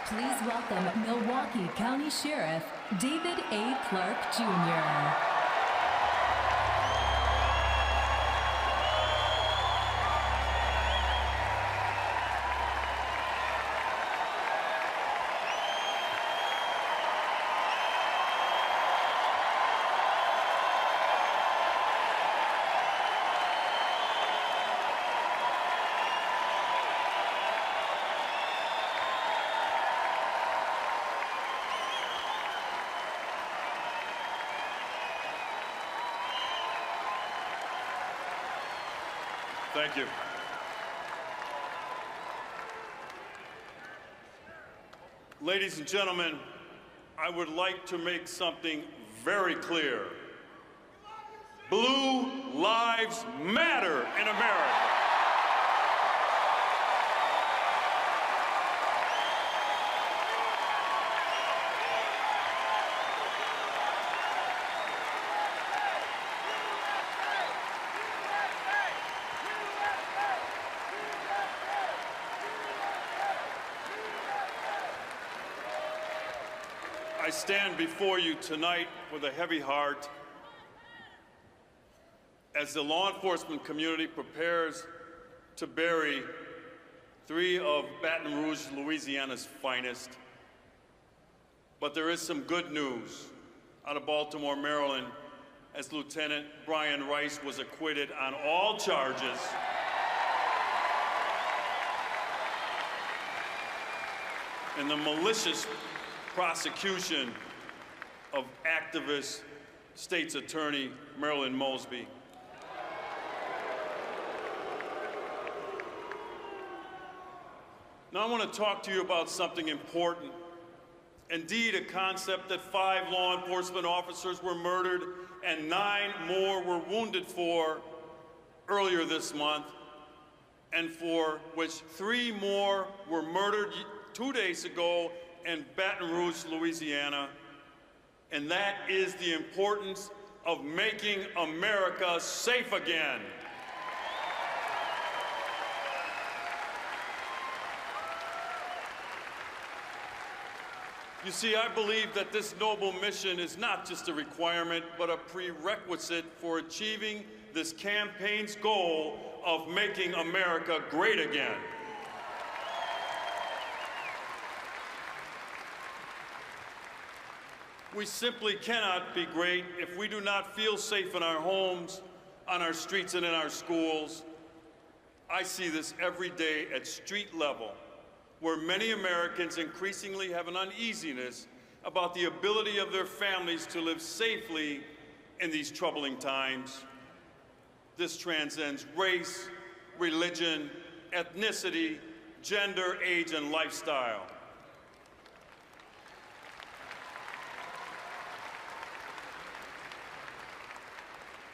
Please welcome Milwaukee County Sheriff David A. Clarke, Jr. Thank you. Ladies and gentlemen, I would like to make something very clear. Blue lives matter in America. I stand before you tonight with a heavy heart as the law enforcement community prepares to bury three of Baton Rouge, Louisiana's finest. But there is some good news out of Baltimore, Maryland, as Lieutenant Brian Rice was acquitted on all charges. In the malicious prosecution of activist State's Attorney Marilyn Mosby. Now I want to talk to you about something important. Indeed, a concept that 5 law enforcement officers were murdered and 9 more were wounded for earlier this month, and for which 3 more were murdered 2 days ago in Baton Rouge, Louisiana, and that is the importance of making America safe again. You see, I believe that this noble mission is not just a requirement, but a prerequisite for achieving this campaign's goal of making America great again. We simply cannot be great if we do not feel safe in our homes, on our streets, and in our schools. I see this every day at street level, where many Americans increasingly have an uneasiness about the ability of their families to live safely in these troubling times. This transcends race, religion, ethnicity, gender, age, and lifestyle.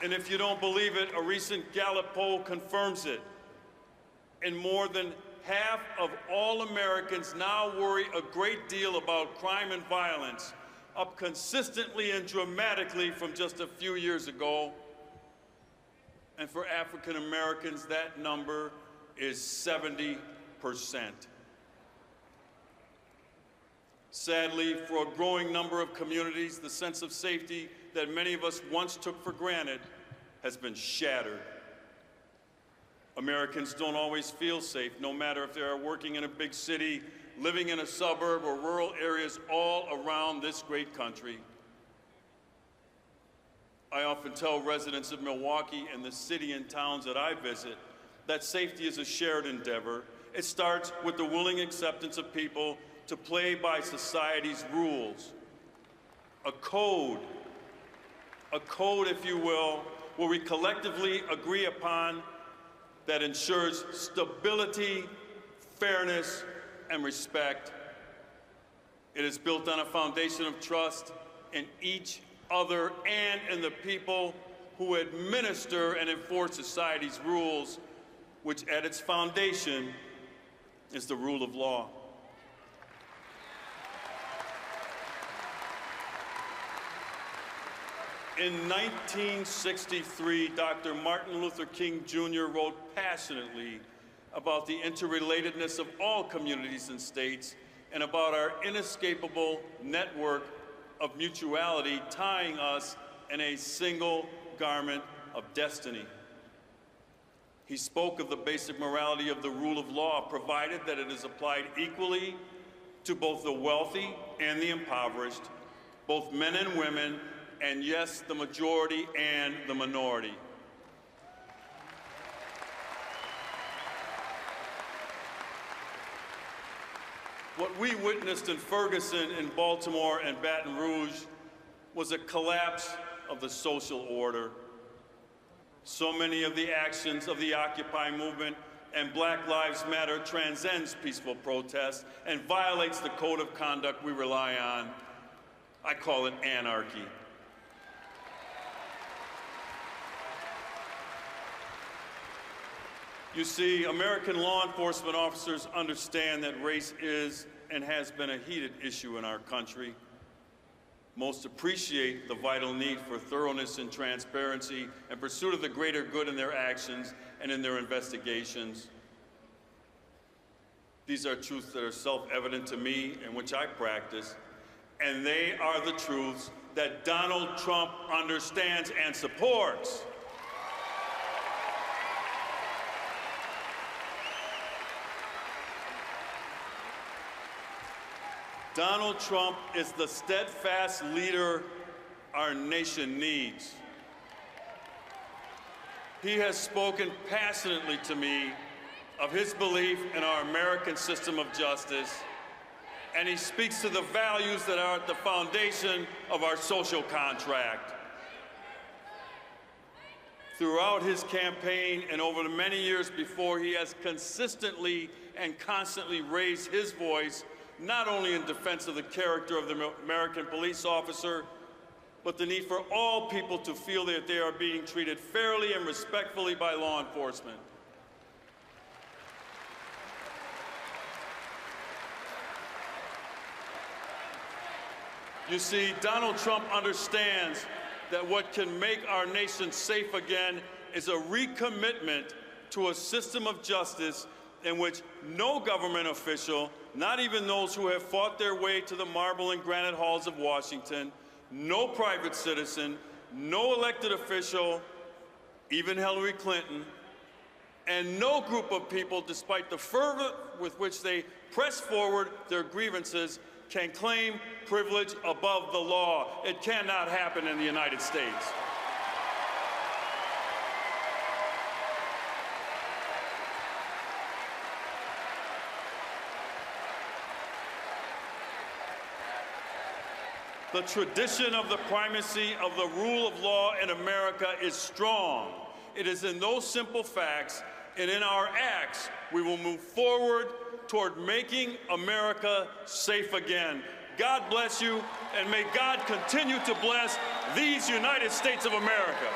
And if you don't believe it, a recent Gallup poll confirms it. And more than half of all Americans now worry a great deal about crime and violence, up consistently and dramatically from just a few years ago. And for African Americans, that number is 70%. Sadly, for a growing number of communities, the sense of safety that many of us once took for granted has been shattered. Americans don't always feel safe, no matter if they are working in a big city, living in a suburb, or rural areas all around this great country. I often tell residents of Milwaukee and the city and towns that I visit that safety is a shared endeavor. It starts with the willing acceptance of people to play by society's rules. A code, if you will, where we collectively agree upon that ensures stability, fairness, and respect. It is built on a foundation of trust in each other and in the people who administer and enforce society's rules, which at its foundation is the rule of law. In 1963, Dr. Martin Luther King Jr. wrote passionately about the interrelatedness of all communities and states and about our inescapable network of mutuality tying us in a single garment of destiny. He spoke of the basic morality of the rule of law, provided that it is applied equally to both the wealthy and the impoverished, both men and women, and yes, the majority and the minority. What we witnessed in Ferguson, in Baltimore, and Baton Rouge was a collapse of the social order. So many of the actions of the Occupy movement and Black Lives Matter transcends peaceful protest and violates the code of conduct we rely on. I call it anarchy. You see, American law enforcement officers understand that race is and has been a heated issue in our country. Most appreciate the vital need for thoroughness and transparency and pursuit of the greater good in their actions and in their investigations. These are truths that are self-evident to me and which I practice, and they are the truths that Donald Trump understands and supports. Donald Trump is the steadfast leader our nation needs. He has spoken passionately to me of his belief in our American system of justice, and he speaks to the values that are at the foundation of our social contract. Throughout his campaign and over the many years before, he has consistently and constantly raised his voice, not only in defense of the character of the American police officer, but the need for all people to feel that they are being treated fairly and respectfully by law enforcement. You see, Donald Trump understands that what can make our nation safe again is a recommitment to a system of justice in which no government official, not even those who have fought their way to the marble and granite halls of Washington, no private citizen, no elected official, even Hillary Clinton, and no group of people, despite the fervor with which they press forward their grievances, can claim privilege above the law. It cannot happen in the United States. The tradition of the primacy of the rule of law in America is strong. It is in those simple facts and in our acts we will move forward toward making America safe again. God bless you, and may God continue to bless these United States of America.